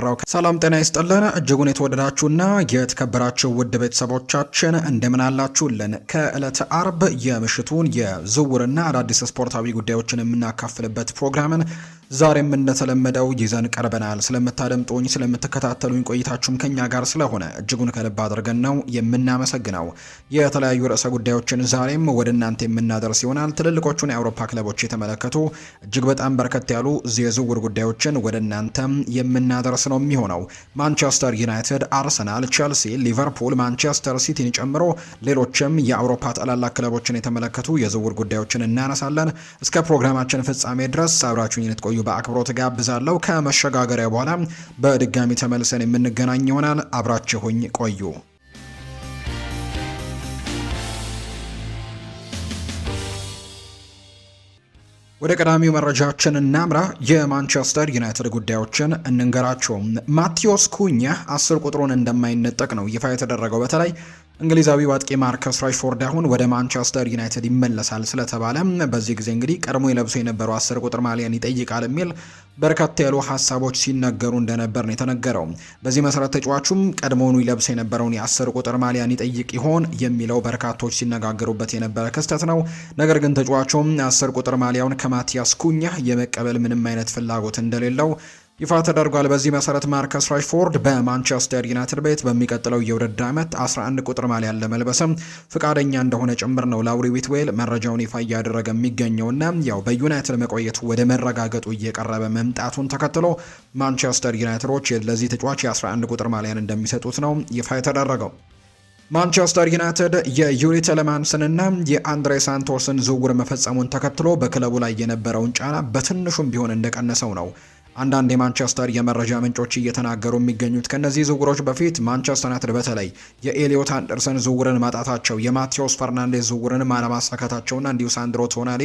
እየመራው ሰላም ጤና ይስጥልን እጅጉን የተወደዳችሁና የተከበራችሁ ውድ ቤተሰቦቻችን እንደምን አላችሁልን? ከዕለተ አርብ የምሽቱን የዝውውርና አዳዲስ ስፖርታዊ ጉዳዮችን የምናካፍልበት ፕሮግራምን ዛሬም እንደተለመደው ይዘን ቀርበናል። ስለምታደምጡኝ ስለምትከታተሉኝ ቆይታችሁም ከኛ ጋር ስለሆነ እጅጉን ከልብ አድርገን ነው የምናመሰግነው። የተለያዩ ርዕሰ ጉዳዮችን ዛሬም ወደ እናንተ የምናደርስ ይሆናል። ትልልቆቹን የአውሮፓ ክለቦች የተመለከቱ እጅግ በጣም በርከት ያሉ የዝውውር ጉዳዮችን ወደ እናንተ የምናደርስ ነው የሚሆነው። ማንቸስተር ዩናይትድ፣ አርሰናል፣ ቼልሲ፣ ሊቨርፑል፣ ማንቸስተር ሲቲን ጨምሮ ሌሎችም የአውሮፓ ታላላቅ ክለቦችን የተመለከቱ የዝውውር ጉዳዮችን እናነሳለን። እስከ ፕሮግራማችን ፍጻሜ ድረስ አብራችሁኝ ልትቆዩ በአክብሮት ጋብዛለሁ። ከመሸጋገሪያ በኋላ በድጋሚ ተመልሰን የምንገናኝ ይሆናል። አብራችሁኝ ቆዩ። ወደ ቀዳሚው መረጃችን እናምራ። የማንቸስተር ዩናይትድ ጉዳዮችን እንንገራቸው። ማቴዎስ ኩኛ 10 ቁጥሩን እንደማይነጠቅ ነው ይፋ የተደረገው። በተለይ እንግሊዛዊው አጥቂ ማርከስ ራሽፎርድ አሁን ወደ ማንቸስተር ዩናይትድ ይመለሳል ስለተባለ በዚህ ጊዜ እንግዲህ ቀድሞ የለብሶ የነበረው 10 ቁጥር ማሊያን ይጠይቃል የሚል በርካታ ያሉ ሀሳቦች ሲነገሩ እንደነበር ነው የተነገረው። በዚህ መሰረት ተጫዋቹም ቀድሞውኑ ይለብስ የነበረውን የ10 ቁጥር ማሊያን ይጠይቅ ይሆን የሚለው በርካቶች ሲነጋገሩበት የነበረ ክስተት ነው። ነገር ግን ተጫዋቹም 10 ቁጥር ማሊያውን ከማቲያስ ኩኛ የመቀበል ምንም አይነት ፍላጎት እንደሌለው ይፋ ተደርጓል። በዚህ መሰረት ማርከስ ራሽፎርድ በማንቸስተር ዩናይትድ ቤት በሚቀጥለው የውድድር ዓመት 11 ቁጥር ማሊያን ለመልበስም ፍቃደኛ እንደሆነ ጭምር ነው ላውሪ ዊትዌል መረጃውን ይፋ እያደረገ የሚገኘውና ያው በዩናይትድ መቆየቱ ወደ መረጋገጡ እየቀረበ መምጣቱን ተከትሎ ማንቸስተር ዩናይትዶች ለዚህ ተጫዋች የ11 ቁጥር ማሊያን እንደሚሰጡት ነው ይፋ የተደረገው። ማንቸስተር ዩናይትድ የዩሪ ቴሌማንስንና የአንድሬ ሳንቶስን ዝውውር መፈጸሙን ተከትሎ በክለቡ ላይ የነበረውን ጫና በትንሹም ቢሆን እንደቀነሰው ነው አንዳንድ የማንቸስተር የመረጃ ምንጮች እየተናገሩ የሚገኙት። ከነዚህ ዝውውሮች በፊት ማንቸስተር ዩናይትድ በተለይ የኤሊዮት አንደርሰን ዝውውርን ማጣታቸው፣ የማቴዎስ ፈርናንዴዝ ዝውውርን አለማሳካታቸውና እንዲሁ ሳንድሮ ቶናሊ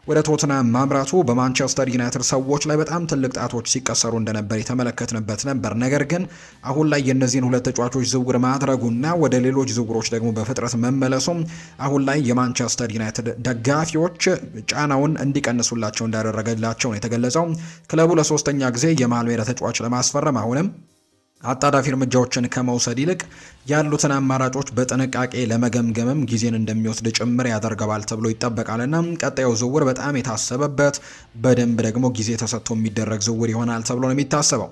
ወደ ቶትናም ማምራቱ በማንቸስተር ዩናይትድ ሰዎች ላይ በጣም ትልቅ ጣቶች ሲቀሰሩ እንደነበር የተመለከትንበት ነበር። ነገር ግን አሁን ላይ የእነዚህን ሁለት ተጫዋቾች ዝውውር ማድረጉና ወደ ሌሎች ዝውውሮች ደግሞ በፍጥነት መመለሱም አሁን ላይ የማንቸስተር ዩናይትድ ደጋፊዎች ጫናውን እንዲቀንሱላቸው እንዳደረገላቸው ነው የተገለጸው። ክለቡ ለሶስተኛ ጊዜ የመሃል ሜዳ ተጫዋች ለማስፈረም አሁንም አጣዳፊ እርምጃዎችን ከመውሰድ ይልቅ ያሉትን አማራጮች በጥንቃቄ ለመገምገምም ጊዜን እንደሚወስድ ጭምር ያደርገዋል ተብሎ ይጠበቃልና ቀጣዩ ዝውውር በጣም የታሰበበት በደንብ ደግሞ ጊዜ ተሰጥቶ የሚደረግ ዝውውር ይሆናል ተብሎ ነው የሚታሰበው።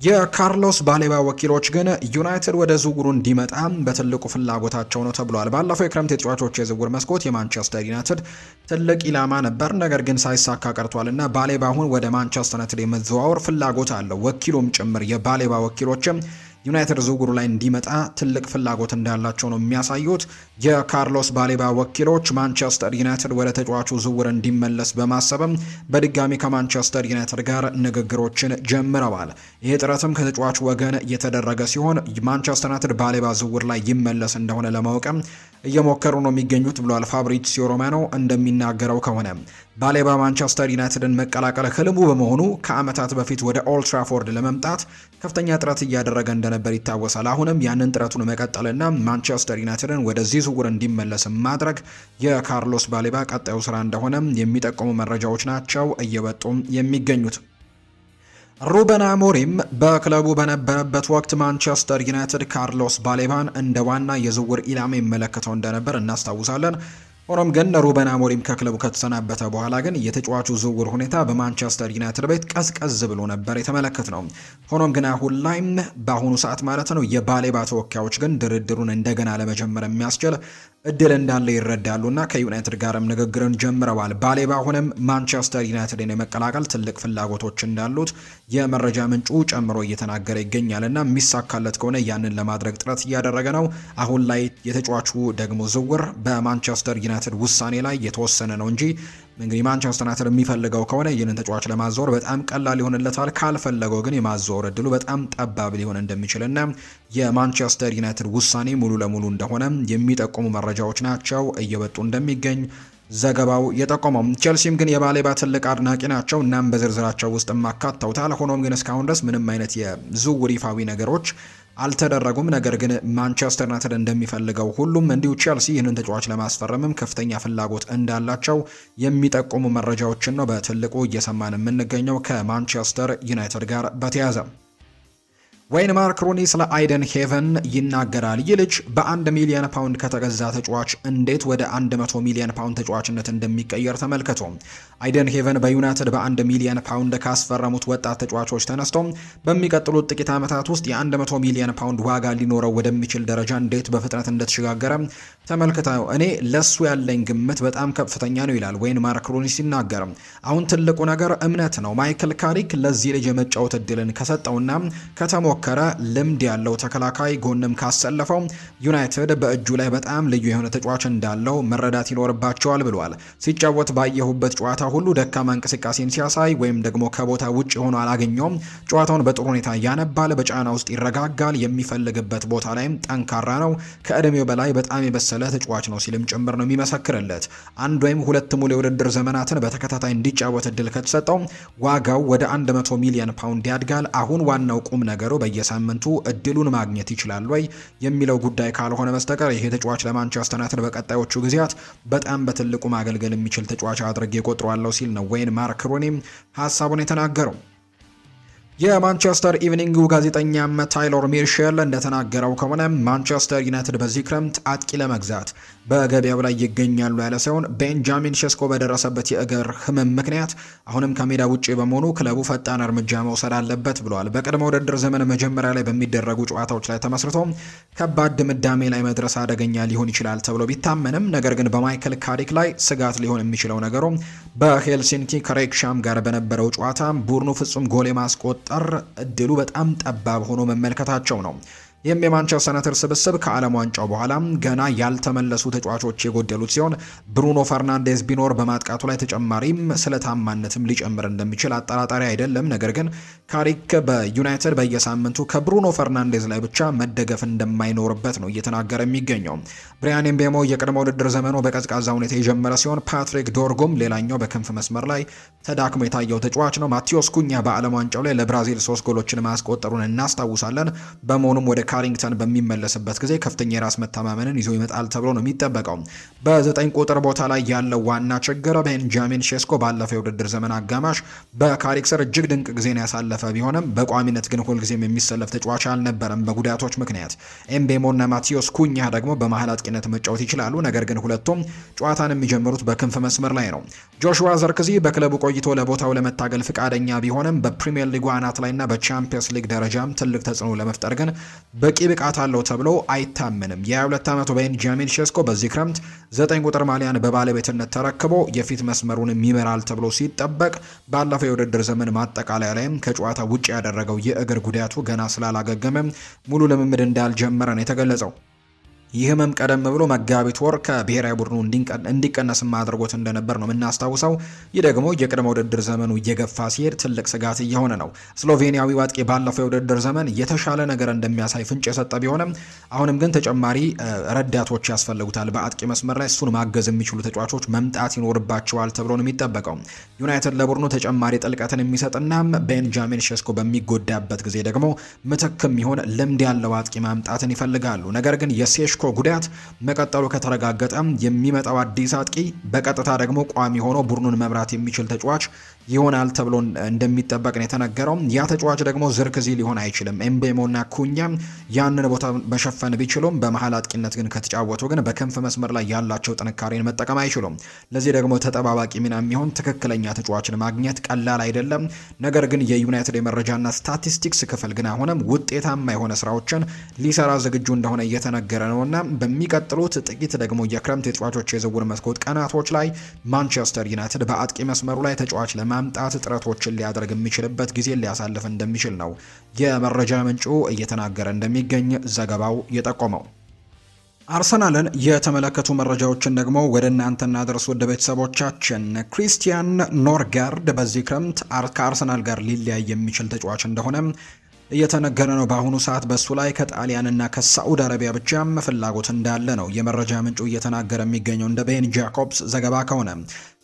የካርሎስ ባሌባ ወኪሎች ግን ዩናይትድ ወደ ዝውውሩ እንዲመጣ በትልቁ ፍላጎታቸው ነው ተብሏል። ባለፈው የክረምት የተጫዋቾች የዝውውር መስኮት የማንቸስተር ዩናይትድ ትልቅ ኢላማ ነበር፣ ነገር ግን ሳይሳካ ቀርቷልና ባሌባ አሁን ወደ ማንቸስተር ዩናይትድ የመዘዋወር ፍላጎት አለው። ወኪሉም ጭምር የባሌባ ወኪሎችም ዩናይትድ ዝውውሩ ላይ እንዲመጣ ትልቅ ፍላጎት እንዳላቸው ነው የሚያሳዩት። የካርሎስ ባሌባ ወኪሎች ማንቸስተር ዩናይትድ ወደ ተጫዋቹ ዝውውር እንዲመለስ በማሰብም በድጋሚ ከማንቸስተር ዩናይትድ ጋር ንግግሮችን ጀምረዋል። ይህ ጥረትም ከተጫዋቹ ወገን የተደረገ ሲሆን ማንቸስተር ዩናይትድ ባሌባ ዝውውር ላይ ይመለስ እንደሆነ ለማወቅም እየሞከሩ ነው የሚገኙት ብሏል። ፋብሪዚዮ ሮማኖ እንደሚናገረው ከሆነ ባሌባ ማንቸስተር ዩናይትድን መቀላቀል ህልሙ በመሆኑ ከዓመታት በፊት ወደ ኦልድ ትራፎርድ ለመምጣት ከፍተኛ ጥረት እያደረገ እንደነበር ይታወሳል። አሁንም ያንን ጥረቱን መቀጠልና ማንቸስተር ዩናይትድን ወደዚህ ዝውውር እንዲመለስ ማድረግ የካርሎስ ባሌባ ቀጣዩ ስራ እንደሆነ የሚጠቁሙ መረጃዎች ናቸው እየወጡ የሚገኙት። ሩበን አሞሪም በክለቡ በነበረበት ወቅት ማንቸስተር ዩናይትድ ካርሎስ ባሌባን እንደ ዋና የዝውውር ኢላማ ይመለከተው እንደነበር እናስታውሳለን። ሆኖም ግን ሩበን አሞሪም ከክለቡ ከተሰናበተ በኋላ ግን የተጫዋቹ ዝውውር ሁኔታ በማንቸስተር ዩናይትድ ቤት ቀዝቀዝ ብሎ ነበር የተመለከት ነው። ሆኖም ግን አሁን ላይም በአሁኑ ሰዓት ማለት ነው የባሌባ ተወካዮች ግን ድርድሩን እንደገና ለመጀመር የሚያስችል እድል እንዳለ ይረዳሉና ከዩናይትድ ጋርም ንግግርን ጀምረዋል። ባሌባ አሁንም ማንቸስተር ዩናይትድን የመቀላቀል ትልቅ ፍላጎቶች እንዳሉት የመረጃ ምንጩ ጨምሮ እየተናገረ ይገኛልና የሚሳካለት ከሆነ ያንን ለማድረግ ጥረት እያደረገ ነው። አሁን ላይ የተጫዋቹ ደግሞ ዝውውር በማንቸስተር ዩናይትድ ውሳኔ ላይ የተወሰነ ነው እንጂ እንግዲህ ማንቸስተር ዩናይትድ የሚፈልገው ከሆነ ይህንን ተጫዋች ለማዛወር በጣም ቀላል ይሆንለታል። ካልፈለገው ግን የማዛወር እድሉ በጣም ጠባብ ሊሆን እንደሚችልና የማንቸስተር ዩናይትድ ውሳኔ ሙሉ ለሙሉ እንደሆነ የሚጠቁሙ መረጃዎች ናቸው እየወጡ እንደሚገኝ ዘገባው የጠቆመው። ቼልሲም ግን የባሌባ ትልቅ አድናቂ ናቸው፣ እናም በዝርዝራቸው ውስጥ ማካተውታል። ሆኖም ግን እስካሁን ድረስ ምንም አይነት የዝውውር ይፋዊ ነገሮች አልተደረጉም። ነገር ግን ማንቸስተር ዩናይትድ እንደሚፈልገው ሁሉም እንዲሁ ቼልሲ ይህንን ተጫዋች ለማስፈረምም ከፍተኛ ፍላጎት እንዳላቸው የሚጠቁሙ መረጃዎችን ነው በትልቁ እየሰማን የምንገኘው ከማንቸስተር ዩናይትድ ጋር በተያያዘ። ወይን ማርክ ሩኒ ስለ አይደን ሄቨን ይናገራል። ይህ ልጅ በ1 ሚሊዮን ፓውንድ ከተገዛ ተጫዋች እንዴት ወደ 100 ሚሊዮን ፓውንድ ተጫዋችነት እንደሚቀየር ተመልከቱ። አይደን ሄቨን በዩናይትድ በ1 ሚሊዮን ፓውንድ ካስፈረሙት ወጣት ተጫዋቾች ተነስቶ በሚቀጥሉት ጥቂት ዓመታት ውስጥ የ100 ሚሊዮን ፓውንድ ዋጋ ሊኖረው ወደሚችል ደረጃ እንዴት በፍጥነት እንደተሸጋገረ ተመልክተው እኔ ለሱ ያለኝ ግምት በጣም ከፍተኛ ነው ይላል ወይን ማርክ ሩኒ ሲናገር። አሁን ትልቁ ነገር እምነት ነው። ማይክል ካሪክ ለዚህ ልጅ የመጫወት እድልን ከሰጠውና ከተሞከረ ልምድ ያለው ተከላካይ ጎንም ካሰለፈው ዩናይትድ በእጁ ላይ በጣም ልዩ የሆነ ተጫዋች እንዳለው መረዳት ይኖርባቸዋል ብሏል። ሲጫወት ባየሁበት ጨዋታ ሁሉ ደካማ እንቅስቃሴን ሲያሳይ ወይም ደግሞ ከቦታ ውጭ ሆኖ አላገኘውም። ጨዋታውን በጥሩ ሁኔታ ያነባል፣ በጫና ውስጥ ይረጋጋል፣ የሚፈልግበት ቦታ ላይም ጠንካራ ነው። ከእድሜው በላይ በጣም የበሰለ ተጫዋች ነው ሲልም ጭምር ነው የሚመሰክርለት። አንድ ወይም ሁለት ሙሉ የውድድር ዘመናትን በተከታታይ እንዲጫወት እድል ከተሰጠው ዋጋው ወደ 100 ሚሊዮን ፓውንድ ያድጋል። አሁን ዋናው ቁም ነገሩ በየሳምንቱ እድሉን ማግኘት ይችላል ወይ የሚለው ጉዳይ ካልሆነ በስተቀር ይሄ ተጫዋች ለማንቸስተር ዩናይትድ በቀጣዮቹ ጊዜያት በጣም በትልቁ ማገልገል የሚችል ተጫዋች አድርጌ ቆጥሯለሁ ሲል ነው ወይን ማርክ ሩኒ ሀሳቡን የተናገረው። የማንቸስተር ኢቭኒንግ ጋዜጠኛም ታይለር ሚርሼል እንደተናገረው ከሆነ ማንቸስተር ዩናይትድ በዚህ ክረምት አጥቂ ለመግዛት በገበያው ላይ ይገኛሉ ያለ ሲሆን ቤንጃሚን ሼስኮ በደረሰበት የእግር ህመም ምክንያት አሁንም ከሜዳ ውጪ በመሆኑ ክለቡ ፈጣን እርምጃ መውሰድ አለበት ብሏል። በቅድመ ውድድር ዘመን መጀመሪያ ላይ በሚደረጉ ጨዋታዎች ላይ ተመስርቶ ከባድ ድምዳሜ ላይ መድረስ አደገኛ ሊሆን ይችላል ተብሎ ቢታመንም ነገር ግን በማይክል ካሪክ ላይ ስጋት ሊሆን የሚችለው ነገሩ በሄልሲንኪ ከሬክሻም ጋር በነበረው ጨዋታ ቡድኑ ፍጹም ጎል የማስቆጠር እድሉ በጣም ጠባብ ሆኖ መመልከታቸው ነው። ይህም የማንቸስተር ዩናይትድ ስብስብ ከዓለም ዋንጫው በኋላ ገና ያልተመለሱ ተጫዋቾች የጎደሉት ሲሆን ብሩኖ ፈርናንዴዝ ቢኖር በማጥቃቱ ላይ ተጨማሪም ስለታማነትም ሊጨምር እንደሚችል አጠራጣሪ አይደለም። ነገር ግን ካሪክ በዩናይትድ በየሳምንቱ ከብሩኖ ፈርናንዴዝ ላይ ብቻ መደገፍ እንደማይኖርበት ነው እየተናገረ የሚገኘው። ብሪያን ኤምቤሞ የቅድመ ውድድር ዘመኑ በቀዝቃዛ ሁኔታ የጀመረ ሲሆን ፓትሪክ ዶርጉም ሌላኛው በክንፍ መስመር ላይ ተዳክሞ የታየው ተጫዋች ነው። ማቴዎስ ኩኛ በዓለም ዋንጫው ላይ ለብራዚል 3 ጎሎችን ማስቆጠሩን እናስታውሳለን። በመሆኑም ወደ ካሪንግተን በሚመለስበት ጊዜ ከፍተኛ የራስ መተማመንን ይዞ ይመጣል ተብሎ ነው የሚጠበቀው። በ9 ቁጥር ቦታ ላይ ያለው ዋና ችግር ቤንጃሚን ሼስኮ ባለፈው የውድድር ዘመን አጋማሽ በካሪክ ስር እጅግ ድንቅ ጊዜን ያሳለፈ ቢሆንም በቋሚነት ግን ሁልጊዜም የሚሰለፍ ተጫዋች አልነበረም በጉዳቶች ምክንያት። ኤምቤሞና ማቴዎስ ኩኛ ደግሞ በመሀል አጥቂነት መጫወት ይችላሉ፣ ነገር ግን ሁለቱም ጨዋታን የሚጀምሩት በክንፍ መስመር ላይ ነው። ጆሹዋ ዘርክዚ በክለቡ ቆይቶ ለቦታው ለመታገል ፍቃደኛ ቢሆንም በፕሪሚየር ሊጉ አናት ላይና በቻምፒየንስ ሊግ ደረጃም ትልቅ ተጽዕኖ ለመፍጠር ግን በቂ ብቃት አለው ተብሎ አይታመንም። የ22 ዓመቱ ቤንጃሚን ሼስኮ በዚህ ክረምት 9 ቁጥር ማሊያን በባለቤትነት ተረክቦ የፊት መስመሩን ይመራል ተብሎ ሲጠበቅ ባለፈው የውድድር ዘመን ማጠቃለያ ላይም ከጨዋታ ውጭ ያደረገው የእግር ጉዳቱ ገና ስላላገገመ ሙሉ ልምምድ እንዳልጀመረ ነው የተገለጸው። ይህም ቀደም ብሎ መጋቢት ወር ከብሔራዊ ቡድኑ እንዲቀነስም አድርጎት እንደነበር ነው የምናስታውሰው። ይህ ደግሞ የቅድመ ውድድር ዘመኑ እየገፋ ሲሄድ ትልቅ ስጋት እየሆነ ነው። ስሎቬኒያዊ አጥቂ ባለፈው የውድድር ዘመን የተሻለ ነገር እንደሚያሳይ ፍንጭ የሰጠ ቢሆንም አሁንም ግን ተጨማሪ ረዳቶች ያስፈልጉታል። በአጥቂ መስመር ላይ እሱን ማገዝ የሚችሉ ተጫዋቾች መምጣት ይኖርባቸዋል ተብሎ ነው የሚጠበቀው። ዩናይትድ ለቡድኑ ተጨማሪ ጥልቀትን የሚሰጥና ቤንጃሚን ሼስኮ በሚጎዳበት ጊዜ ደግሞ ምትክም ይሆን ልምድ ያለው አጥቂ ማምጣትን ይፈልጋሉ። ነገር ግን የሴሽኮ ጉዳት መቀጠሉ ከተረጋገጠ የሚመጣው አዲስ አጥቂ በቀጥታ ደግሞ ቋሚ ሆኖ ቡድኑን መምራት የሚችል ተጫዋች ይሆናል ተብሎ እንደሚጠበቅ ነው የተነገረው። ያ ተጫዋች ደግሞ ዝርክዚ ሊሆን አይችልም። ኤምቤሞና ኩኛ ያንን ቦታ መሸፈን ቢችሉም በመሀል አጥቂነት ግን ከተጫወቱ ግን በክንፍ መስመር ላይ ያላቸው ጥንካሬን መጠቀም አይችሉም። ለዚህ ደግሞ ተጠባባቂ ሚና የሚሆን ትክክለኛ ተጫዋችን ማግኘት ቀላል አይደለም። ነገር ግን የዩናይትድ የመረጃና ስታቲስቲክስ ክፍል ግን አሁንም ውጤታማ የሆነ ስራዎችን ሊሰራ ዝግጁ እንደሆነ እየተነገረ ነውና በሚቀጥሉት ጥቂት ደግሞ የክረምት የተጫዋቾች የዝውውር መስኮት ቀናቶች ላይ ማንቸስተር ዩናይትድ በአጥቂ መስመሩ ላይ ተጫዋች ለማምጣት ጥረቶችን ሊያደርግ የሚችልበት ጊዜ ሊያሳልፍ እንደሚችል ነው የመረጃ ምንጩ እየተናገረ እንደሚገኝ ዘገባው የጠቆመው። አርሰናልን የተመለከቱ መረጃዎችን ደግሞ ወደ እናንተ እናደርስ ወደ ቤተሰቦቻችን። ክሪስቲያን ኖርጋርድ በዚህ ክረምት ከአርሰናል ጋር ሊለያይ የሚችል ተጫዋች እንደሆነ እየተነገረ ነው። በአሁኑ ሰዓት በሱ ላይ ከጣሊያንና ከሳዑዲ አረቢያ ብቻም ፍላጎት እንዳለ ነው የመረጃ ምንጩ እየተናገረ የሚገኘው። እንደ ቤን ጃኮብስ ዘገባ ከሆነ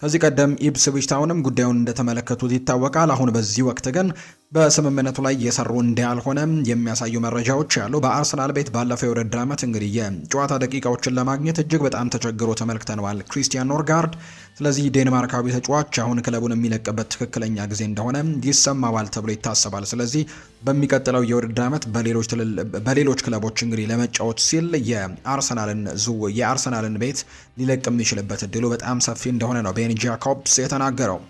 ከዚህ ቀደም ኢፕስዊች ታውንም ጉዳዩን እንደተመለከቱት ይታወቃል። አሁን በዚህ ወቅት ግን በስምምነቱ ላይ እየሰሩ እንዳልሆነ የሚያሳዩ መረጃዎች አሉ። በአርሰናል ቤት ባለፈው የውድድር ዓመት እንግዲህ የጨዋታ ደቂቃዎችን ለማግኘት እጅግ በጣም ተቸግሮ ተመልክተነዋል ክሪስቲያን ኖርጋርድ። ስለዚህ ዴንማርካዊ ተጫዋች አሁን ክለቡን የሚለቅበት ትክክለኛ ጊዜ እንደሆነ ይሰማዋል ተብሎ ይታሰባል። ስለዚህ በሚቀጥለው የውድድር ዓመት በሌሎች ክለቦች እንግዲህ ለመጫወት ሲል የአርሰናልን ቤት ሊለቅ የሚችልበት እድሉ በጣም ሰፊ እንደሆነ ነው ቤን ጃኮብስ የተናገረው።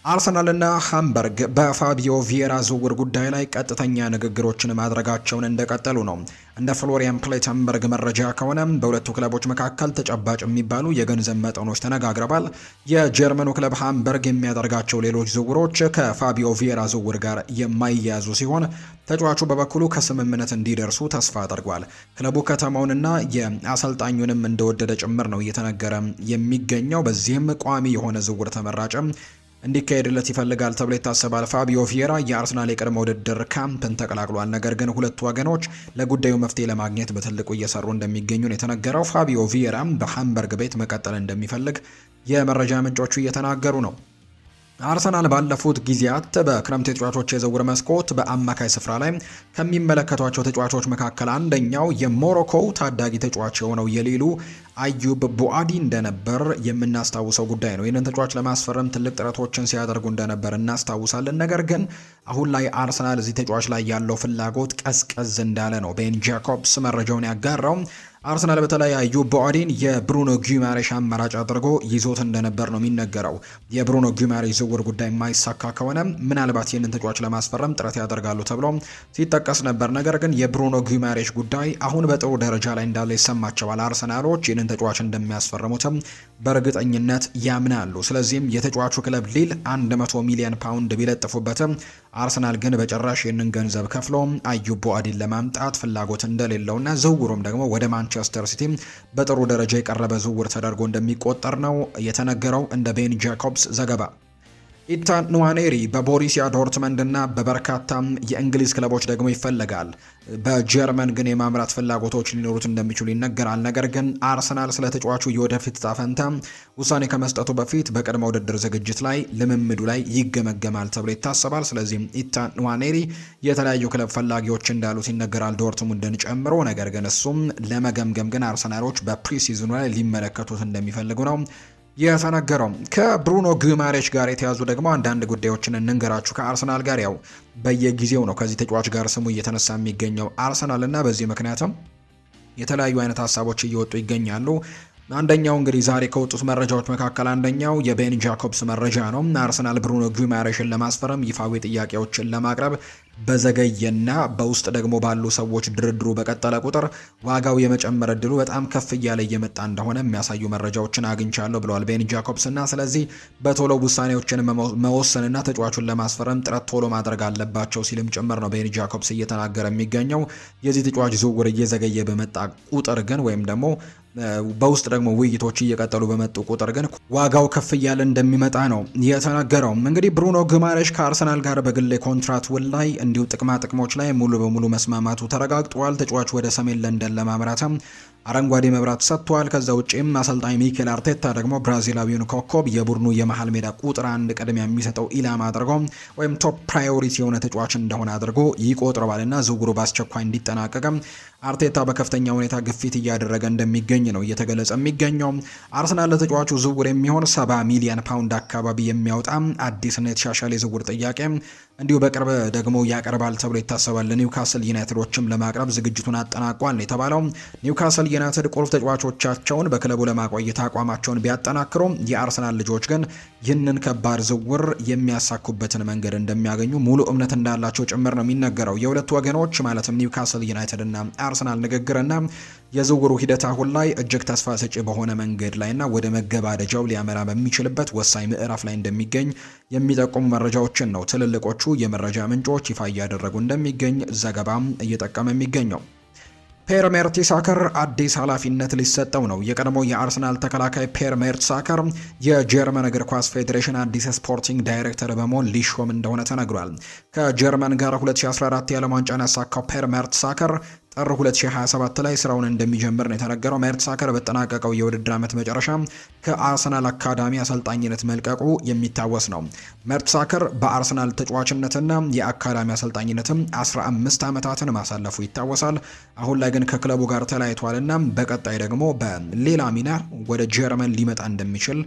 አርሰናልና ሃምበርግ በፋቢዮ ቪዬራ ዝውውር ጉዳይ ላይ ቀጥተኛ ንግግሮችን ማድረጋቸውን እንደቀጠሉ ነው። እንደ ፍሎሪያን ፕሌተንበርግ መረጃ ከሆነ በሁለቱ ክለቦች መካከል ተጨባጭ የሚባሉ የገንዘብ መጠኖች ተነጋግረዋል። የጀርመኑ ክለብ ሃምበርግ የሚያደርጋቸው ሌሎች ዝውውሮች ከፋቢዮ ቪዬራ ዝውውር ጋር የማይያዙ ሲሆን ተጫዋቹ በበኩሉ ከስምምነት እንዲደርሱ ተስፋ አድርጓል። ክለቡ ከተማውንና የአሰልጣኙንም እንደወደደ ጭምር ነው እየተነገረ የሚገኘው። በዚህም ቋሚ የሆነ ዝውውር ተመራጭም እንዲካሄድለት ይፈልጋል ተብሎ ይታሰባል። ፋቢዮ ቪዬራ የአርሰናል የቅድመ ውድድር ካምፕን ተቀላቅሏል። ነገር ግን ሁለቱ ወገኖች ለጉዳዩ መፍትሄ ለማግኘት በትልቁ እየሰሩ እንደሚገኙ ነው የተነገረው። ፋቢዮ ቪዬራ በሃምበርግ ቤት መቀጠል እንደሚፈልግ የመረጃ ምንጮቹ እየተናገሩ ነው። አርሰናል ባለፉት ጊዜያት በክረምት የተጫዋቾች የዝውውር መስኮት በአማካይ ስፍራ ላይ ከሚመለከቷቸው ተጫዋቾች መካከል አንደኛው የሞሮኮው ታዳጊ ተጫዋች የሆነው የሊሉ አዩብ ቡአዲ እንደነበር የምናስታውሰው ጉዳይ ነው። ይህንን ተጫዋች ለማስፈረም ትልቅ ጥረቶችን ሲያደርጉ እንደነበር እናስታውሳለን። ነገር ግን አሁን ላይ አርሰናል እዚህ ተጫዋች ላይ ያለው ፍላጎት ቀዝቀዝ እንዳለ ነው ቤን ጃኮብስ መረጃውን ያጋራው። አርሰናል በተለይ አዩብ ቡአዲን የብሩኖ ጊማሬሽ አማራጭ አድርጎ ይዞት እንደነበር ነው የሚነገረው። የብሩኖ ጊማሬሽ ዝውውር ጉዳይ የማይሳካ ከሆነ ምናልባት ይህንን ተጫዋች ለማስፈረም ጥረት ያደርጋሉ ተብሎ ሲጠቀስ ነበር። ነገር ግን የብሩኖ ጊማሬሽ ጉዳይ አሁን በጥሩ ደረጃ ላይ እንዳለ ይሰማቸዋል። አርሰናሎች ይህንን ተጫዋች እንደሚያስፈርሙትም በእርግጠኝነት ያምናሉ። ስለዚህም የተጫዋቹ ክለብ ሊል 100 ሚሊዮን ፓውንድ ቢለጥፉበትም አርሰናል ግን በጭራሽ ይህንን ገንዘብ ከፍሎ አዩብ ቡአዲን ለማምጣት ፍላጎት እንደሌለውና ዝውውሩም ደግሞ ወደ ማንቸስተር ሲቲ በጥሩ ደረጃ የቀረበ ዝውውር ተደርጎ እንደሚቆጠር ነው የተነገረው እንደ ቤን ጃኮብስ ዘገባ። ኢታን ንዋኔሪ በቦሪሲያ ዶርትመንድ እና በበርካታ የእንግሊዝ ክለቦች ደግሞ ይፈለጋል። በጀርመን ግን የማምራት ፍላጎቶች ሊኖሩት እንደሚችሉ ይነገራል። ነገር ግን አርሰናል ስለ ተጫዋቹ የወደፊት ዕጣ ፈንታ ውሳኔ ከመስጠቱ በፊት በቅድመ ውድድር ዝግጅት ላይ ልምምዱ ላይ ይገመገማል ተብሎ ይታሰባል። ስለዚህ ኢታን ንዋኔሪ የተለያዩ ክለብ ፈላጊዎች እንዳሉት ይነገራል፣ ዶርትሙንድን ጨምሮ። ነገር ግን እሱም ለመገምገም ግን አርሰናሎች በፕሪሲዝኑ ላይ ሊመለከቱት እንደሚፈልጉ ነው የተነገረው። ከብሩኖ ጊማሬሽ ጋር የተያዙ ደግሞ አንዳንድ ጉዳዮችን እንንገራችሁ። ከአርሰናል ጋር ያው በየጊዜው ነው ከዚህ ተጫዋች ጋር ስሙ እየተነሳ የሚገኘው አርሰናል እና በዚህ ምክንያትም የተለያዩ አይነት ሀሳቦች እየወጡ ይገኛሉ። አንደኛው እንግዲህ ዛሬ ከወጡት መረጃዎች መካከል አንደኛው የቤን ጃኮብስ መረጃ ነው። አርሰናል ብሩኖ ጊማሬሽን ለማስፈረም ይፋዊ ጥያቄዎችን ለማቅረብ በዘገየና በውስጥ ደግሞ ባሉ ሰዎች ድርድሩ በቀጠለ ቁጥር ዋጋው የመጨመር እድሉ በጣም ከፍ እያለ እየመጣ እንደሆነ የሚያሳዩ መረጃዎችን አግኝቻለሁ ብለዋል ቤን ጃኮብስ። እና ስለዚህ በቶሎ ውሳኔዎችን መወሰንና ተጫዋቹን ለማስፈረም ጥረት ቶሎ ማድረግ አለባቸው ሲልም ጭምር ነው ቤን ጃኮብስ እየተናገረ የሚገኘው። የዚህ ተጫዋች ዝውውር እየዘገየ በመጣ ቁጥር ግን ወይም ደግሞ በውስጥ ደግሞ ውይይቶች እየቀጠሉ በመጡ ቁጥር ግን ዋጋው ከፍ እያለ እንደሚመጣ ነው የተነገረው። እንግዲህ ብሩኖ ጊማሬሽ ከአርሰናል ጋር በግል ኮንትራት ውል ላይ እንዲሁ ጥቅማ ጥቅሞች ላይ ሙሉ በሙሉ መስማማቱ ተረጋግጧል። ተጫዋቹ ወደ ሰሜን ለንደን ለማምራትም አረንጓዴ መብራት ሰጥቷል። ከዛ ውጪም አሰልጣኝ ሚኬል አርቴታ ደግሞ ብራዚላዊውን ኮከብ የቡድኑ የመሃል ሜዳ ቁጥር አንድ ቅድሚያ የሚሰጠው ኢላማ አድርጎ ወይም ቶፕ ፕራዮሪቲ የሆነ ተጫዋች እንደሆነ አድርጎ ይቆጥረዋልና ዝውውሩ በአስቸኳይ እንዲጠናቀቅም አርቴታ በከፍተኛ ሁኔታ ግፊት እያደረገ እንደሚገኝ ነው እየተገለጸ የሚገኘው። አርሰናል ለተጫዋቹ ዝውውር የሚሆን 70 ሚሊዮን ፓውንድ አካባቢ የሚያወጣ አዲስና የተሻሻለ የዝውውር ጥያቄ እንዲሁ በቅርብ ደግሞ ያቀርባል ተብሎ ይታሰባል። ለኒውካስል ዩናይትዶችም ለማቅረብ ዝግጅቱን አጠናቋል የተባለው ኒውካስል ዩናይትድ ቁልፍ ተጫዋቾቻቸውን በክለቡ ለማቆየት አቋማቸውን ቢያጠናክሩ የአርሰናል ልጆች ግን ይህንን ከባድ ዝውውር የሚያሳኩበትን መንገድ እንደሚያገኙ ሙሉ እምነት እንዳላቸው ጭምር ነው የሚነገረው። የሁለቱ ወገኖች ማለትም ኒውካስል ዩናይትድ እና አርሰናል ንግግርና የዝውውሩ ሂደት አሁን ላይ እጅግ ተስፋ ሰጪ በሆነ መንገድ ላይና ወደ መገባደጃው ሊያመራ በሚችልበት ወሳኝ ምዕራፍ ላይ እንደሚገኝ የሚጠቁሙ መረጃዎችን ነው ትልልቆቹ የመረጃ ምንጮች ይፋ እያደረጉ እንደሚገኝ ዘገባም እየጠቀመ የሚገኘው። ፔር ሜርቴሳከር አዲስ ኃላፊነት ሊሰጠው ነው። የቀድሞ የአርሰናል ተከላካይ ፔር ሜርቴሳከር የጀርመን እግር ኳስ ፌዴሬሽን አዲስ ስፖርቲንግ ዳይሬክተር በመሆን ሊሾም እንደሆነ ተነግሯል። ከጀርመን ጋር 2014 የዓለም ዋንጫን ያሳካው ፔር ሜርቴሳከር ጥር 2027 ላይ ስራውን እንደሚጀምር ነው የተነገረው። ሜርተሳከር በተጠናቀቀው የውድድር ዓመት መጨረሻ ከአርሰናል አካዳሚ አሰልጣኝነት መልቀቁ የሚታወስ ነው። ሜርተሳከር በአርሰናል ተጫዋችነትና የአካዳሚ አሰልጣኝነትም 15 ዓመታትን ማሳለፉ ይታወሳል። አሁን ላይ ግን ከክለቡ ጋር ተለያይቷልና በቀጣይ ደግሞ በሌላ ሚና ወደ ጀርመን ሊመጣ እንደሚችል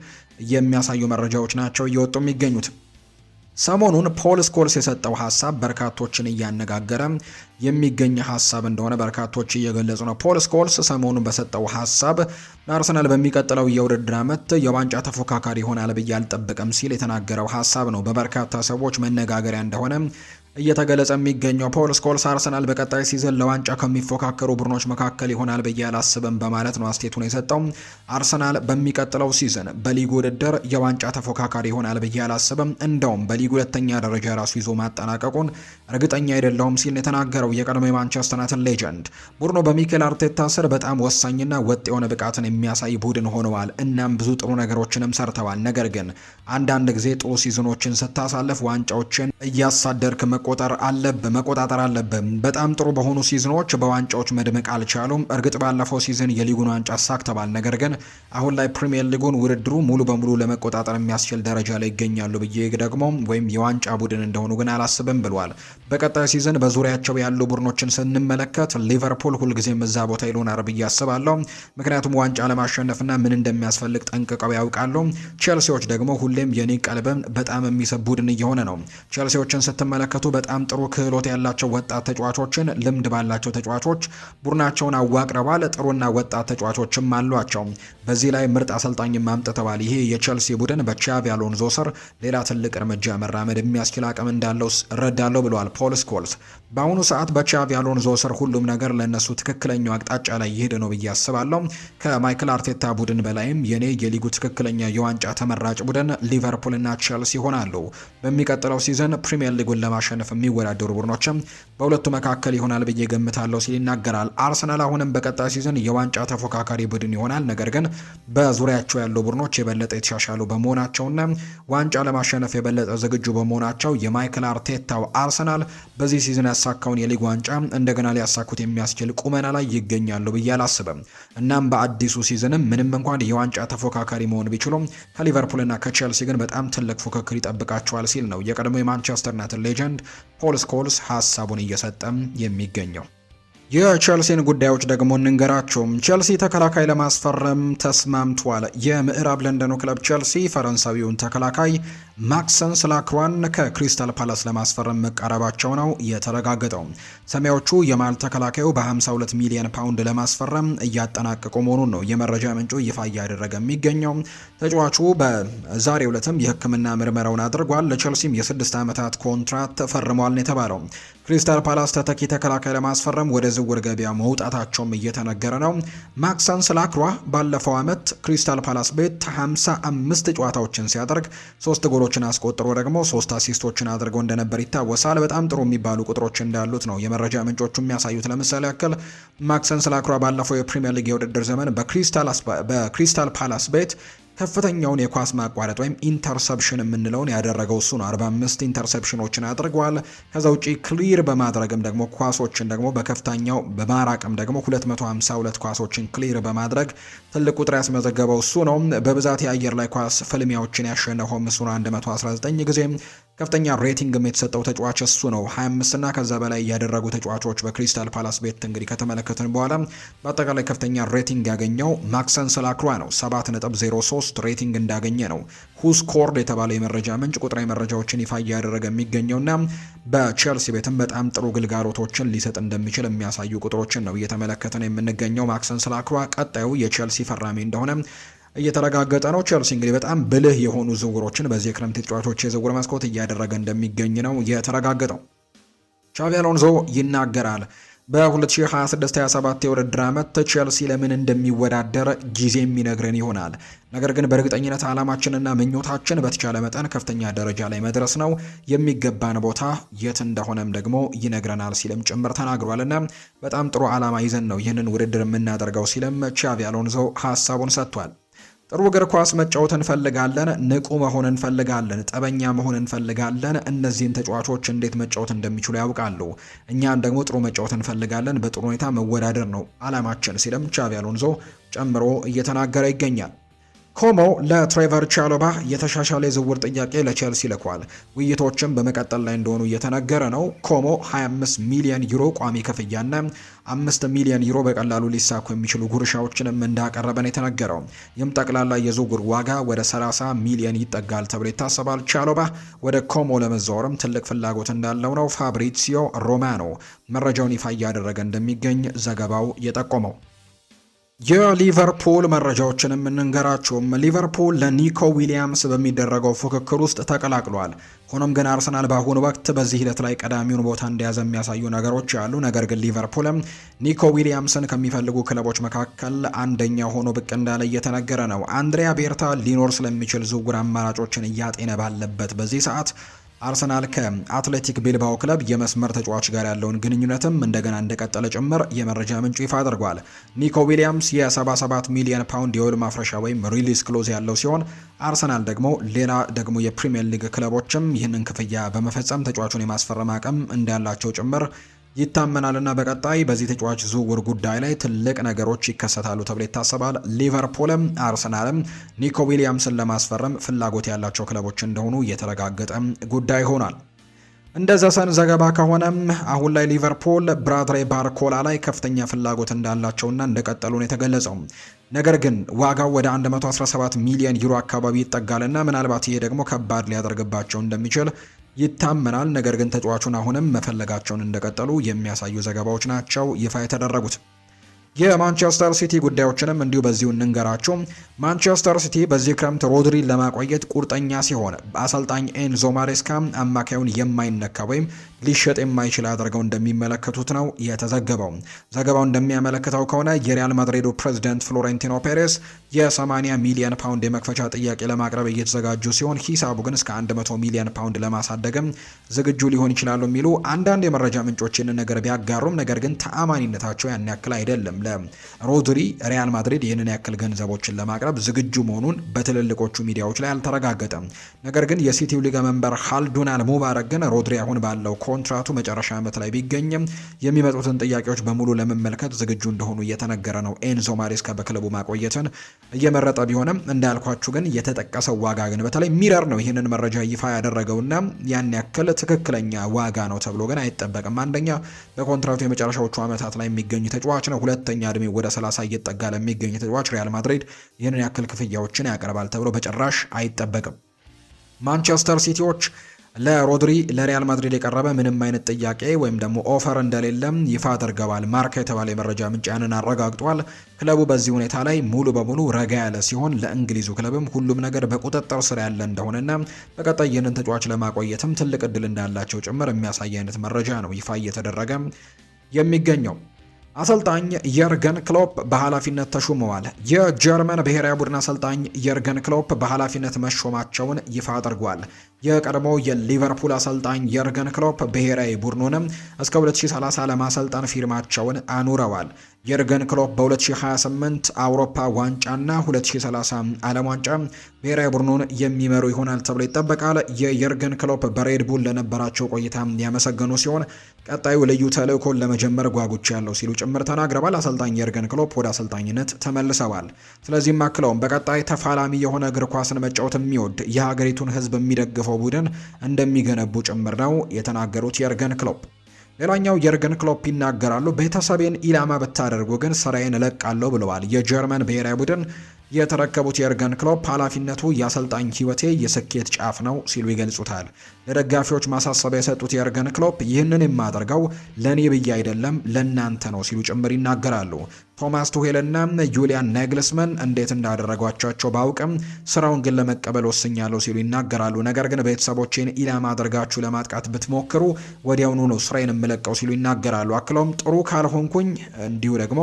የሚያሳዩ መረጃዎች ናቸው እየወጡ የሚገኙት። ሰሞኑን ፖል ስኮልስ የሰጠው ሀሳብ በርካቶችን እያነጋገረ የሚገኝ ሀሳብ እንደሆነ በርካቶች እየገለጹ ነው። ፖል ስኮልስ ሰሞኑን በሰጠው ሀሳብ አርሰናል በሚቀጥለው የውድድር ዓመት የዋንጫ ተፎካካሪ ይሆናል ብዬ አልጠብቅም ሲል የተናገረው ሀሳብ ነው በበርካታ ሰዎች መነጋገሪያ እንደሆነ እየተገለጸ የሚገኘው። ፖል ስኮልስ አርሰናል በቀጣይ ሲዝን ለዋንጫ ከሚፎካከሩ ቡድኖች መካከል ይሆናል ብዬ አላስብም በማለት ነው አስተያየቱን የሰጠው። አርሰናል በሚቀጥለው ሲዝን በሊጉ ውድድር የዋንጫ ተፎካካሪ ይሆናል ብዬ አላስብም፣ እንደውም በሊጉ ሁለተኛ ደረጃ ራሱ ይዞ ማጠናቀቁን እርግጠኛ አይደለሁም ሲል የተናገረው የቀድሞ የማንቸስተር ዩናይትድ ሌጀንድ ቡድኑ በሚኬል አርቴታ ስር በጣም ወሳኝና ወጥ የሆነ ብቃትን የሚያሳይ ቡድን ሆነዋል። እናም ብዙ ጥሩ ነገሮችንም ሰርተዋል። ነገር ግን አንዳንድ ጊዜ ጥሩ ሲዝኖችን ስታሳልፍ ዋንጫዎችን እያሳደርክ መቆጣጠር አለብህ። በጣም ጥሩ በሆኑ ሲዝኖች በዋንጫዎች መድመቅ አልቻሉም። እርግጥ ባለፈው ሲዝን የሊጉን ዋንጫ አሳክተዋል። ነገር ግን አሁን ላይ ፕሪሚየር ሊጉን ውድድሩ ሙሉ በሙሉ ለመቆጣጠር የሚያስችል ደረጃ ላይ ይገኛሉ ብዬ ደግሞ ወይም የዋንጫ ቡድን እንደሆኑ ግን አላስብም ብሏል። በቀጣይ ሲዝን በዙሪያቸው ያሉ ቡድኖችን ስንመለከት ሊቨርፑል ሁልጊዜም እዛ ቦታ ይሉናል ብዬ አስባለሁ። ምክንያቱም ዋንጫ ለማሸነፍና ምን እንደሚያስፈልግ ጠንቅቀው ያውቃሉ። ቼልሲዎች ደግሞ ሁሌም የኔ ቀልብም በጣም የሚስብ ቡድን እየሆነ ነው። ቼልሲዎችን ስትመለከቱ በጣም ጥሩ ክህሎት ያላቸው ወጣት ተጫዋቾችን፣ ልምድ ባላቸው ተጫዋቾች ቡድናቸውን አዋቅረዋል። ጥሩና ወጣት ተጫዋቾችም አሏቸው። በዚህ ላይ ምርጥ አሰልጣኝ ማምጥተዋል። ይሄ የቼልሲ ቡድን በቻቪ አሎንዞ ስር ሌላ ትልቅ እርምጃ መራመድ የሚያስችል አቅም እንዳለው እረዳለሁ ብለዋል ፖል ስኮልስ። በአሁኑ ሰዓት በቻቪ አሎንዞ ስር ሁሉም ነገር ለእነሱ ትክክለኛው አቅጣጫ ላይ ይሄድ ነው ብዬ አስባለሁ። ከማይክል አርቴታ ቡድን በላይም የኔ የሊጉ ትክክለኛ የዋንጫ ተመራጭ ቡድን ሊቨርፑልና ቼልሲ ይሆናሉ። በሚቀጥለው ሲዝን ፕሪሚየር ሊጉን ለማሸነፍ የሚወዳደሩ ቡድኖችም በሁለቱ መካከል ይሆናል ብዬ ገምታለሁ ሲል ይናገራል። አርሰናል አሁንም በቀጣይ ሲዝን የዋንጫ ተፎካካሪ ቡድን ይሆናል። ነገር ግን በዙሪያቸው ያሉ ቡድኖች የበለጠ የተሻሻሉ በመሆናቸውና ዋንጫ ለማሸነፍ የበለጠ ዝግጁ በመሆናቸው የማይክል አርቴታው አርሰናል በዚህ ሲዝን ያሳካውን የሊግ ዋንጫ እንደገና ሊያሳኩት የሚያስችል ቁመና ላይ ይገኛሉ ብዬ አላስብም። እናም በአዲሱ ሲዝንም ምንም እንኳን የዋንጫ ተፎካካሪ መሆን ቢችሉም ከሊቨርፑልና ከቼልሲ ግን በጣም ትልቅ ፉክክር ይጠብቃቸዋል ሲል ነው የቀድሞ የማንቸስተር ዩናይትድ ሌጀንድ ፖል ስኮልስ ሀሳቡን እየሰጠም የሚገኘው። የቼልሲን ጉዳዮች ደግሞ እንንገራቸው። ቼልሲ ተከላካይ ለማስፈረም ተስማምቷል። የምዕራብ ለንደኑ ክለብ ቼልሲ ፈረንሳዊውን ተከላካይ ማክሰንስ ላክሯን ከክሪስታል ፓላስ ለማስፈረም መቃረባቸው ነው የተረጋገጠው። ሰማያዎቹ የማል ተከላካዩ በ52 ሚሊዮን ፓውንድ ለማስፈረም እያጠናቀቁ መሆኑን ነው የመረጃ ምንጩ ይፋ እያደረገ የሚገኘው። ተጫዋቹ በዛሬው ዕለትም የሕክምና ምርመራውን አድርጓል። ለቼልሲም የ6 ዓመታት ኮንትራት ፈርሟል ነው የተባለው። ክሪስታል ፓላስ ተተኪ ተከላካይ ለማስፈረም ወደ ዝውውር ገበያ መውጣታቸውም እየተነገረ ነው። ማክሰንስ ላክሯ ባለፈው ዓመት ክሪስታል ፓላስ ቤት 55 ጨዋታዎችን ሲያደርግ 3 ጎሎችን አስቆጥሮ ደግሞ 3 አሲስቶችን አድርገው እንደነበር ይታወሳል። በጣም ጥሩ የሚባሉ ቁጥሮች እንዳሉት ነው የመረጃ ምንጮቹ የሚያሳዩት። ለምሳሌ ያክል ማክሰንስ ላክሯ ባለፈው የፕሪሚየር ሊግ የውድድር ዘመን በክሪስታል ፓላስ ቤት ከፍተኛውን የኳስ ማቋረጥ ወይም ኢንተርሰፕሽን የምንለውን ያደረገው እሱ ነው። 45 ኢንተርሰፕሽኖችን አድርጓል። ከዛ ውጪ ክሊር በማድረግም ደግሞ ኳሶችን ደግሞ በከፍተኛው በማራቅም ደግሞ 252 ኳሶችን ክሊር በማድረግ ትልቅ ቁጥር ያስመዘገበው እሱ ነው። በብዛት የአየር ላይ ኳስ ፍልሚያዎችን ያሸነፈው እሱ ነው። 119 ጊዜ ከፍተኛ ሬቲንግም የተሰጠው ተጫዋች እሱ ነው። 25 እና ከዛ በላይ ያደረጉ ተጫዋቾች በክሪስታል ፓላስ ቤት እንግዲህ ከተመለከትን በኋላ በአጠቃላይ ከፍተኛ ሬቲንግ ያገኘው ማክሰንስ ላክሯ ነው። 7.03 ሬቲንግ እንዳገኘ ነው ሁስኮርድ የተባለው የመረጃ ምንጭ ቁጥራዊ መረጃዎችን ይፋ እያደረገ የሚገኘውና በቼልሲ ቤትም በጣም ጥሩ ግልጋሎቶችን ሊሰጥ እንደሚችል የሚያሳዩ ቁጥሮችን ነው እየተመለከተን የምንገኘው። ማክሰንስ ላክሯ ቀጣዩ የቼልሲ ፈራሚ እንደሆነ እየተረጋገጠ ነው። ቼልሲ እንግዲህ በጣም ብልህ የሆኑ ዝውውሮችን በዚህ የክረምት ተጫዋቾች የዝውውር መስኮት እያደረገ እንደሚገኝ ነው የተረጋገጠው። ቻቪ አሎንዞ ይናገራል። በ2026-27 የውድድር ዓመት ቼልሲ ለምን እንደሚወዳደር ጊዜ የሚነግረን ይሆናል። ነገር ግን በእርግጠኝነት ዓላማችንና ምኞታችን በተቻለ መጠን ከፍተኛ ደረጃ ላይ መድረስ ነው። የሚገባን ቦታ የት እንደሆነም ደግሞ ይነግረናል ሲልም ጭምር ተናግሯልና በጣም ጥሩ ዓላማ ይዘን ነው ይህንን ውድድር የምናደርገው ሲልም ቻቪ አሎንዞ ሀሳቡን ሰጥቷል። ጥሩ እግር ኳስ መጫወት እንፈልጋለን፣ ንቁ መሆን እንፈልጋለን፣ ጠበኛ መሆን እንፈልጋለን። እነዚህን ተጫዋቾች እንዴት መጫወት እንደሚችሉ ያውቃሉ። እኛን ደግሞ ጥሩ መጫወት እንፈልጋለን፣ በጥሩ ሁኔታ መወዳደር ነው አላማችን ሲልም ቻቢ አሎንዞ ጨምሮ እየተናገረ ይገኛል። ኮሞ ለትሬቨር ቻሎባ የተሻሻለ የዝውውር ጥያቄ ለቼልሲ ልኳል። ውይይቶችም በመቀጠል ላይ እንደሆኑ እየተነገረ ነው። ኮሞ 25 ሚሊዮን ዩሮ ቋሚ ክፍያና 5 ሚሊዮን ዩሮ በቀላሉ ሊሳኩ የሚችሉ ጉርሻዎችንም እንዳቀረበ ነው የተነገረው። ይህም ጠቅላላ የዝውውር ዋጋ ወደ 30 ሚሊዮን ይጠጋል ተብሎ ይታሰባል። ቻሎባ ወደ ኮሞ ለመዛወርም ትልቅ ፍላጎት እንዳለው ነው ፋብሪሲዮ ሮማኖ መረጃውን ይፋ እያደረገ እንደሚገኝ ዘገባው የጠቆመው። የሊቨርፑል መረጃዎችንም እንንገራችሁም። ሊቨርፑል ለኒኮ ዊሊያምስ በሚደረገው ፉክክር ውስጥ ተቀላቅሏል። ሆኖም ግን አርሰናል በአሁኑ ወቅት በዚህ ሂደት ላይ ቀዳሚውን ቦታ እንደያዘ የሚያሳዩ ነገሮች አሉ። ነገር ግን ሊቨርፑልም ኒኮ ዊሊያምስን ከሚፈልጉ ክለቦች መካከል አንደኛ ሆኖ ብቅ እንዳለ እየተነገረ ነው። አንድሪያ ቤርታ ሊኖር ስለሚችል ዝውውር አማራጮችን እያጤነ ባለበት በዚህ ሰዓት አርሰናል ከአትሌቲክ ቢልባኦ ክለብ የመስመር ተጫዋች ጋር ያለውን ግንኙነትም እንደገና እንደቀጠለ ጭምር የመረጃ ምንጩ ይፋ አድርጓል። ኒኮ ዊሊያምስ የ77 ሚሊዮን ፓውንድ የውል ማፍረሻ ወይም ሪሊዝ ክሎዝ ያለው ሲሆን አርሰናል ደግሞ ሌላ ደግሞ የፕሪሚየር ሊግ ክለቦችም ይህንን ክፍያ በመፈጸም ተጫዋቹን የማስፈረም አቅም እንዳላቸው ጭምር ይታመናልና በቀጣይ በዚህ ተጫዋች ዝውውር ጉዳይ ላይ ትልቅ ነገሮች ይከሰታሉ ተብሎ ይታሰባል። ሊቨርፑልም አርሰናልም ኒኮ ዊሊያምስን ለማስፈረም ፍላጎት ያላቸው ክለቦች እንደሆኑ እየተረጋገጠ ጉዳይ ሆኗል። እንደ ዘሰን ዘገባ ከሆነም አሁን ላይ ሊቨርፑል ብራድሬ ባርኮላ ላይ ከፍተኛ ፍላጎት እንዳላቸውና እንደቀጠሉ ነው የተገለጸው። ነገር ግን ዋጋው ወደ 117 ሚሊዮን ዩሮ አካባቢ ይጠጋልና ምናልባት ይሄ ደግሞ ከባድ ሊያደርግባቸው እንደሚችል ይታመናል። ነገር ግን ተጫዋቹን አሁንም መፈለጋቸውን እንደቀጠሉ የሚያሳዩ ዘገባዎች ናቸው ይፋ የተደረጉት። የማንቸስተር ሲቲ ጉዳዮችንም እንዲሁ በዚሁ እንንገራቸው። ማንቸስተር ሲቲ በዚህ ክረምት ሮድሪን ለማቆየት ቁርጠኛ ሲሆን አሰልጣኝ ኤንዞ ማሬስካ አማካዩን የማይነካ ወይም ሊሸጥ የማይችል አድርገው እንደሚመለከቱት ነው የተዘገበው። ዘገባው እንደሚያመለክተው ከሆነ የሪያል ማድሪዱ ፕሬዚደንት ፍሎሬንቲኖ ፔሬስ የ80 ሚሊዮን ፓውንድ የመክፈቻ ጥያቄ ለማቅረብ እየተዘጋጁ ሲሆን ሂሳቡ ግን እስከ 100 ሚሊዮን ፓውንድ ለማሳደግም ዝግጁ ሊሆን ይችላሉ የሚሉ አንዳንድ የመረጃ ምንጮች ይህንን ነገር ቢያጋሩም ነገር ግን ተአማኒነታቸው ያን ያክል አይደለም። ለሮድሪ ሪያል ማድሪድ ይህንን ያክል ገንዘቦችን ለማቅረብ ዝግጁ መሆኑን በትልልቆቹ ሚዲያዎች ላይ አልተረጋገጠም። ነገር ግን የሲቲው ሊቀመንበር ኻልዱን አልሙባረክ ግን ሮድሪ አሁን ባለው ኮንትራቱ መጨረሻ ዓመት ላይ ቢገኝም የሚመጡትን ጥያቄዎች በሙሉ ለመመልከት ዝግጁ እንደሆኑ እየተነገረ ነው። ኤንዞ ማሬስካ በክለቡ ማቆየትን እየመረጠ ቢሆንም እንዳልኳችሁ ግን የተጠቀሰው ዋጋ ግን በተለይ ሚረር ነው ይህንን መረጃ ይፋ ያደረገውና ያን ያክል ትክክለኛ ዋጋ ነው ተብሎ ግን አይጠበቅም። አንደኛ በኮንትራቱ የመጨረሻዎቹ ዓመታት ላይ የሚገኙ ተጫዋች ነው። ሁለተኛ እድሜ ወደ 30 እየተጠጋ ለሚገኝ ተጫዋች ሪያል ማድሪድ ይህንን ያክል ክፍያዎችን ያቀርባል ተብሎ በጭራሽ አይጠበቅም። ማንቸስተር ሲቲዎች ለሮድሪ ለሪያል ማድሪድ የቀረበ ምንም አይነት ጥያቄ ወይም ደግሞ ኦፈር እንደሌለም ይፋ አድርገዋል። ማርካ የተባለ የመረጃ ምንጭ ያንን አረጋግጧል። ክለቡ በዚህ ሁኔታ ላይ ሙሉ በሙሉ ረጋ ያለ ሲሆን ለእንግሊዙ ክለብም ሁሉም ነገር በቁጥጥር ስር ያለ እንደሆነና በቀጣይ ይህንን ተጫዋች ለማቆየትም ትልቅ እድል እንዳላቸው ጭምር የሚያሳይ አይነት መረጃ ነው ይፋ እየተደረገ የሚገኘው። አሰልጣኝ የርገን ክሎፕ በኃላፊነት ተሹመዋል። የጀርመን ብሔራዊ ቡድን አሰልጣኝ የርገን ክሎፕ በኃላፊነት መሾማቸውን ይፋ አድርጓል። የቀድሞው የሊቨርፑል አሰልጣኝ የርገን ክሎፕ ብሔራዊ ቡድኑንም እስከ 2030 ለማሰልጣን ፊርማቸውን አኑረዋል። የርገን ክሎፕ በ2028 አውሮፓ ዋንጫና 2030 ዓለም ዋንጫ ብሔራዊ ቡድኑን የሚመሩ ይሆናል ተብሎ ይጠበቃል። የየርገን ክሎፕ በሬድ ቡል ለነበራቸው ቆይታ ያመሰገኑ ሲሆን ቀጣዩ ልዩ ተልእኮን ለመጀመር ጓጉቻ ያለው ሲሉ ጭምር ተናግረዋል። አሰልጣኝ የርገን ክሎፕ ወደ አሰልጣኝነት ተመልሰዋል። ስለዚህም አክለውም በቀጣይ ተፋላሚ የሆነ እግር ኳስን መጫወት የሚወድ የሀገሪቱን ሕዝብ የሚደግፈው ቡድን እንደሚገነቡ ጭምር ነው የተናገሩት የርገን ክሎፕ። ሌላኛው የርገን ክሎፕ ይናገራሉ። ቤተሰቤን ኢላማ ብታደርጉ ግን ስራዬን እለቃለሁ ብለዋል። የጀርመን ብሔራዊ ቡድን የተረከቡት የርገን ክሎፕ ኃላፊነቱ የአሰልጣኝ ህይወቴ የስኬት ጫፍ ነው ሲሉ ይገልጹታል። ለደጋፊዎች ማሳሰቢያ የሰጡት የርገን ክሎፕ ይህንን የማደርገው ለእኔ ብዬ አይደለም ለእናንተ ነው ሲሉ ጭምር ይናገራሉ። ቶማስ ቱሄልና ጁሊያን ናግልስመን እንዴት እንዳደረጓቸው ባውቅም ስራውን ግን ለመቀበል ወስኛለሁ ሲሉ ይናገራሉ። ነገር ግን ቤተሰቦቼን ኢላማ አድርጋችሁ ለማጥቃት ብትሞክሩ ወዲያውኑ ነው ስራዬን የምለቀው ሲሉ ይናገራሉ። አክለውም ጥሩ ካልሆንኩኝ እንዲሁ ደግሞ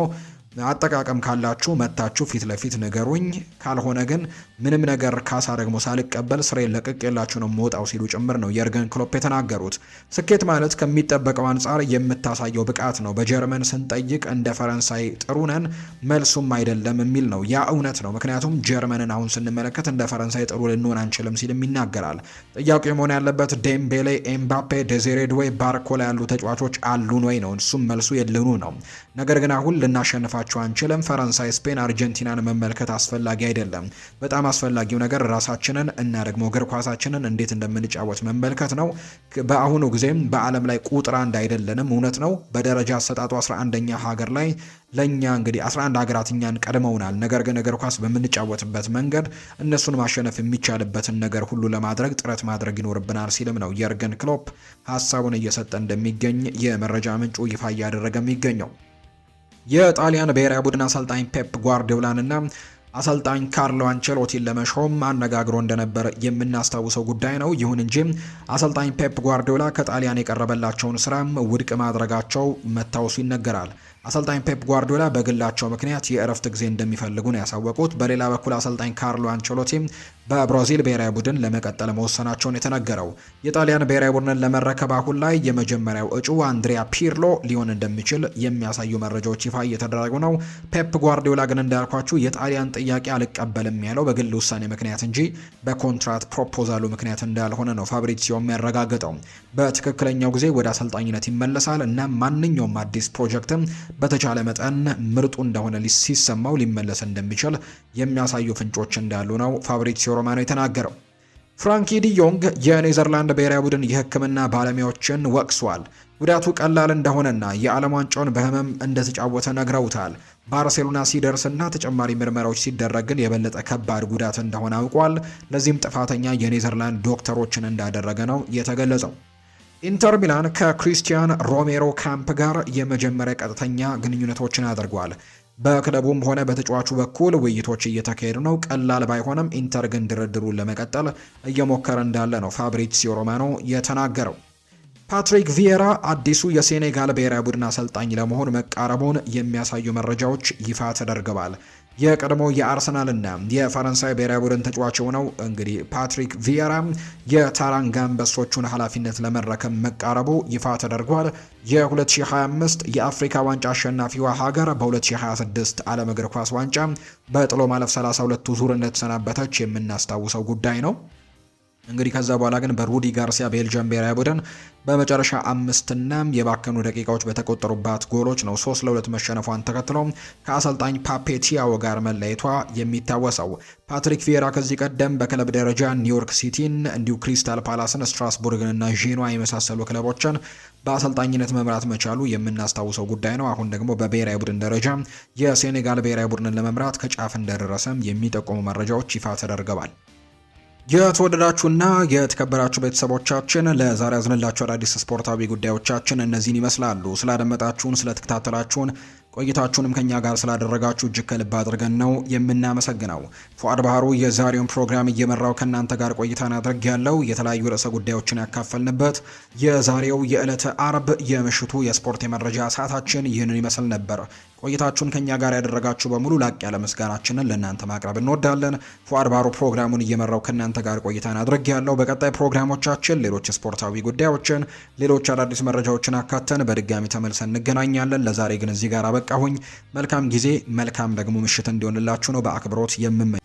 አጠቃቀም ካላችሁ መታችሁ ፊት ለፊት ንገሩኝ፣ ካልሆነ ግን ምንም ነገር ካሳ ደግሞ ሳልቀበል ስሬን ለቅቄላችሁ ነው የምወጣው ሲሉ ጭምር ነው የርገን ክሎፕ የተናገሩት። ስኬት ማለት ከሚጠበቀው አንጻር የምታሳየው ብቃት ነው። በጀርመን ስንጠይቅ እንደ ፈረንሳይ ጥሩ ነን መልሱም አይደለም የሚል ነው። ያ እውነት ነው። ምክንያቱም ጀርመንን አሁን ስንመለከት እንደ ፈረንሳይ ጥሩ ልንሆን አንችልም ሲልም ይናገራል። ጥያቄው መሆን ያለበት ዴምቤሌ፣ ኤምባፔ፣ ዴዚሬ ዱዌ፣ ባርኮላ ያሉ ተጫዋቾች አሉን ወይ ነው። እሱም መልሱ የለኑ ነው። ነገር ግን አሁን ልናሸንፋቸው አንችልም። ፈረንሳይ፣ ስፔን፣ አርጀንቲናን መመልከት አስፈላጊ አይደለም። በጣም አስፈላጊው ነገር ራሳችንን እና ደግሞ እግር ኳሳችንን እንዴት እንደምንጫወት መመልከት ነው። በአሁኑ ጊዜም በዓለም ላይ ቁጥር አንድ አይደለንም፣ እውነት ነው። በደረጃ አሰጣጡ 11ኛ ሀገር ላይ ለኛ እንግዲህ 11 ሀገራት እኛን ቀድመውናል። ነገር ግን እግር ኳስ በምንጫወትበት መንገድ እነሱን ማሸነፍ የሚቻልበትን ነገር ሁሉ ለማድረግ ጥረት ማድረግ ይኖርብናል ሲልም ነው የርገን ክሎፕ ሀሳቡን እየሰጠ እንደሚገኝ የመረጃ ምንጩ ይፋ እያደረገ የሚገኘው። የጣሊያን ብሔራዊ ቡድን አሰልጣኝ ፔፕ ጓርዲዮላንና አሰልጣኝ ካርሎ አንቸሎቲን ለመሾም አነጋግሮ እንደነበር የምናስታውሰው ጉዳይ ነው። ይሁን እንጂ አሰልጣኝ ፔፕ ጓርዲዮላ ከጣሊያን የቀረበላቸውን ስራም ውድቅ ማድረጋቸው መታወሱ ይነገራል። አሰልጣኝ ፔፕ ጓርዲዮላ በግላቸው ምክንያት የእረፍት ጊዜ እንደሚፈልጉ ነው ያሳወቁት። በሌላ በኩል አሰልጣኝ ካርሎ አንቸሎቲ በብራዚል ብሔራዊ ቡድን ለመቀጠል መወሰናቸውን የተነገረው። የጣሊያን ብሔራዊ ቡድንን ለመረከብ አሁን ላይ የመጀመሪያው እጩ አንድሪያ ፒርሎ ሊሆን እንደሚችል የሚያሳዩ መረጃዎች ይፋ እየተደረጉ ነው። ፔፕ ጓርዲዮላ ግን እንዳልኳችሁ የጣሊያን ጥያቄ አልቀበልም ያለው በግል ውሳኔ ምክንያት እንጂ በኮንትራት ፕሮፖዛሉ ምክንያት እንዳልሆነ ነው ፋብሪዚዮ የሚያረጋግጠው። በትክክለኛው ጊዜ ወደ አሰልጣኝነት ይመለሳል እና ማንኛውም አዲስ ፕሮጀክትም በተቻለ መጠን ምርጡ እንደሆነ ሲሰማው ሊመለስ እንደሚችል የሚያሳዩ ፍንጮች እንዳሉ ነው ፋብሪዚዮ ሮማኖ የተናገረው። ፍራንኪ ዲዮንግ የኔዘርላንድ ብሔራዊ ቡድን የሕክምና ባለሙያዎችን ወቅሷል። ጉዳቱ ቀላል እንደሆነና የዓለም ዋንጫውን በህመም እንደተጫወተ ነግረውታል። ባርሴሎና ሲደርስና ተጨማሪ ምርመራዎች ሲደረግ ግን የበለጠ ከባድ ጉዳት እንደሆነ አውቋል። ለዚህም ጥፋተኛ የኔዘርላንድ ዶክተሮችን እንዳደረገ ነው የተገለጸው። ኢንተር ሚላን ከክሪስቲያን ሮሜሮ ካምፕ ጋር የመጀመሪያ ቀጥተኛ ግንኙነቶችን አድርጓል። በክለቡም ሆነ በተጫዋቹ በኩል ውይይቶች እየተካሄዱ ነው። ቀላል ባይሆንም ኢንተር ግን ድርድሩን ለመቀጠል እየሞከረ እንዳለ ነው ፋብሪዚዮ ሮማኖ የተናገረው። ፓትሪክ ቪዬራ አዲሱ የሴኔጋል ብሔራዊ ቡድን አሰልጣኝ ለመሆን መቃረቡን የሚያሳዩ መረጃዎች ይፋ ተደርገዋል። የቀድሞ የአርሰናልና የፈረንሳይ ብሔራዊ ቡድን ተጫዋች ነው እንግዲህ ፓትሪክ ቪዬራ የታራንጋ አንበሶቹን ኃላፊነት ለመረከብ መቃረቡ ይፋ ተደርጓል። የ2025 የአፍሪካ ዋንጫ አሸናፊዋ ሀገር በ2026 ዓለም እግር ኳስ ዋንጫ በጥሎ ማለፍ 32ቱ ዙር እንደተሰናበተች የምናስታውሰው ጉዳይ ነው። እንግዲህ ከዛ በኋላ ግን በሩዲ ጋርሲያ ቤልጅየም ብሔራዊ ቡድን በመጨረሻ 5 የባከኑ ደቂቃዎች በተቆጠሩባት ጎሎች ነው 3-2 መሸነፏን ተከትሎ ከአሰልጣኝ ፓፔቲያዎ ጋር መለየቷ የሚታወሰው። ፓትሪክ ቪዬራ ከዚህ ቀደም በክለብ ደረጃ ኒውዮርክ ሲቲን እንዲሁ ክሪስታል ፓላስን፣ ስትራስቡርግን እና ዤኗ የመሳሰሉ ክለቦችን በአሰልጣኝነት መምራት መቻሉ የምናስታውሰው ጉዳይ ነው። አሁን ደግሞ በብሔራዊ ቡድን ደረጃ የሴኔጋል ብሔራዊ ቡድንን ለመምራት ከጫፍ እንደደረሰም የሚጠቁሙ መረጃዎች ይፋ ተደርገዋል። የተወደዳችሁና የተከበራችሁ ቤተሰቦቻችን ለዛሬ ያዝንላችሁ አዳዲስ ስፖርታዊ ጉዳዮቻችን እነዚህን ይመስላሉ። ስላደመጣችሁን፣ ስለተከታተላችሁን ቆይታችሁንም ከኛ ጋር ስላደረጋችሁ እጅግ ከልብ አድርገን ነው የምናመሰግነው። ፉአድ ባህሩ የዛሬውን ፕሮግራም እየመራው ከእናንተ ጋር ቆይታን አድርግ ያለው የተለያዩ ርዕሰ ጉዳዮችን ያካፈልንበት የዛሬው የዕለተ አርብ የምሽቱ የስፖርት የመረጃ ሰዓታችን ይህንን ይመስል ነበር። ቆይታችሁን ከኛ ጋር ያደረጋችሁ በሙሉ ላቅ ያለ ምስጋናችንን ለእናንተ ማቅረብ እንወዳለን። ፉአድ ባህሩ ፕሮግራሙን እየመራው ከእናንተ ጋር ቆይታን አድርግ ያለው። በቀጣይ ፕሮግራሞቻችን ሌሎች ስፖርታዊ ጉዳዮችን፣ ሌሎች አዳዲስ መረጃዎችን አካተን በድጋሚ ተመልሰን እንገናኛለን። ለዛሬ ግን እዚህ ጋር አበቃሁኝ። መልካም ጊዜ፣ መልካም ደግሞ ምሽት እንዲሆንላችሁ ነው በአክብሮት የምመኝ